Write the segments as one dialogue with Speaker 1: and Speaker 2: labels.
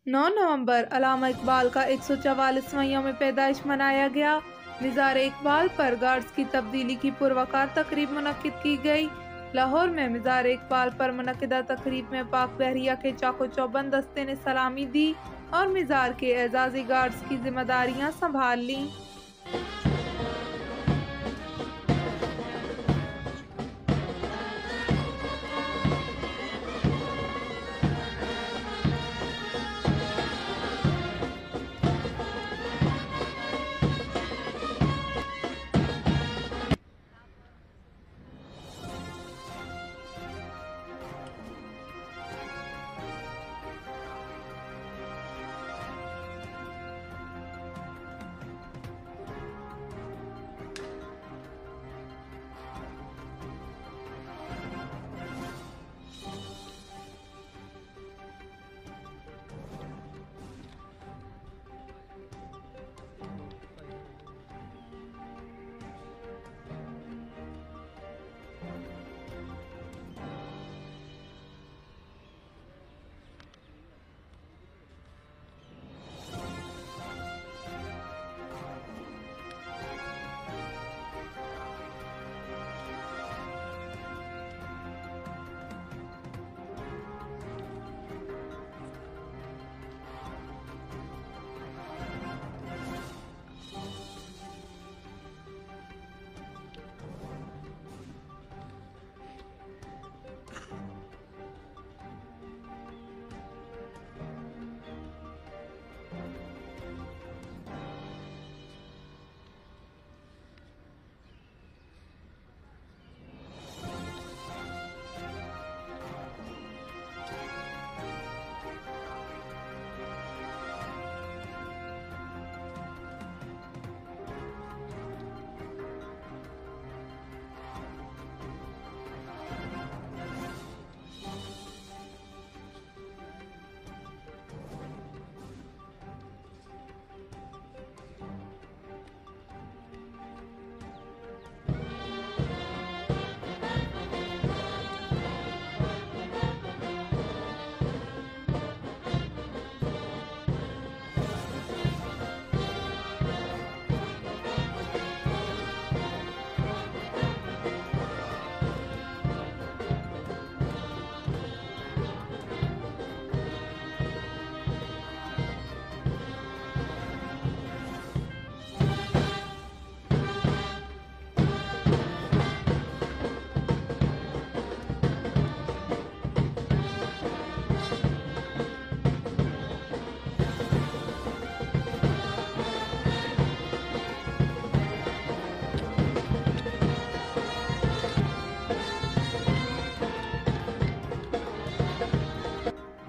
Speaker 1: 9 नवंबर अल्लामा इकबाल का 144वां यौम पैदाइश मनाया गया। मिज़ार इकबाल पर गार्ड्स की तब्दीली की पुरवकार तकरीब मुनक्किद की गई। लाहौर में मिज़ार इकबाल पर मुनक्किदा तकरीब में पाक बहरिया के चाको चौबंद दस्ते ने सलामी दी और मिज़ार के एजाज़ी गार्ड्स की जिम्मेदारियां संभाल लीं।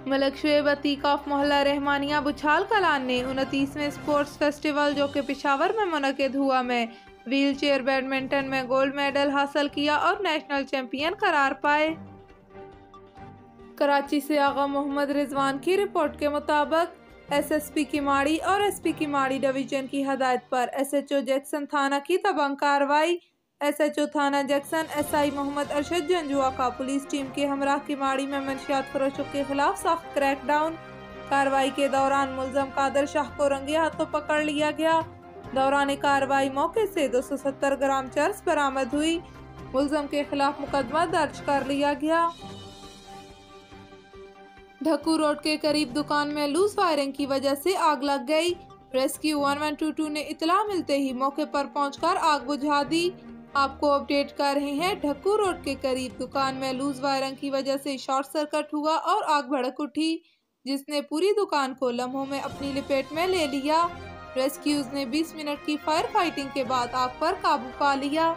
Speaker 1: मलक शुएब अतीक ऑफ मोहल्ला रहमानिया बुछाल कलान ने 29वें स्पोर्ट्स फेस्टिवल जो कि पेशावर में मुनक़िद हुआ में व्हील चेयर बैडमिंटन में गोल्ड मेडल हासिल किया और नेशनल चैंपियन करार पाए। कराची से आगा मोहम्मद रिजवान की रिपोर्ट के मुताबिक SSP किमाड़ी और SP किमाड़ी डिवीजन की हदायत पर SHO जैक्सन थाना की तबंग कार्रवाई। SHO थाना जैक्सन SI मोहम्मद अरशद जंजुआ का पुलिस टीम के हमराह किमाड़ी में मंशियात फरोशों के खिलाफ सख्त क्रैकडाउन। कार्रवाई के दौरान मुलजम कादर शाह को रंगे हाथों पकड़ लिया गया। दौरान कार्रवाई मौके से 270 ग्राम चरस बरामद हुई। मुलजम के खिलाफ मुकदमा दर्ज कर लिया गया। ढक्कू रोड के करीब दुकान में लूज वायरिंग की वजह से आग लग गई। रेस्क्यू 1122 ने इतला मिलते ही मौके पर पहुंचकर आग बुझा दी। आपको अपडेट कर रहे हैं, ढक्कू रोड के करीब दुकान में लूज वायरिंग की वजह से शॉर्ट सर्किट हुआ और आग भड़क उठी, जिसने पूरी दुकान को लम्हों में अपनी लपेट में ले लिया। रेस्क्यूज ने 20 मिनट की फायर फाइटिंग के बाद आग पर काबू पा लिया।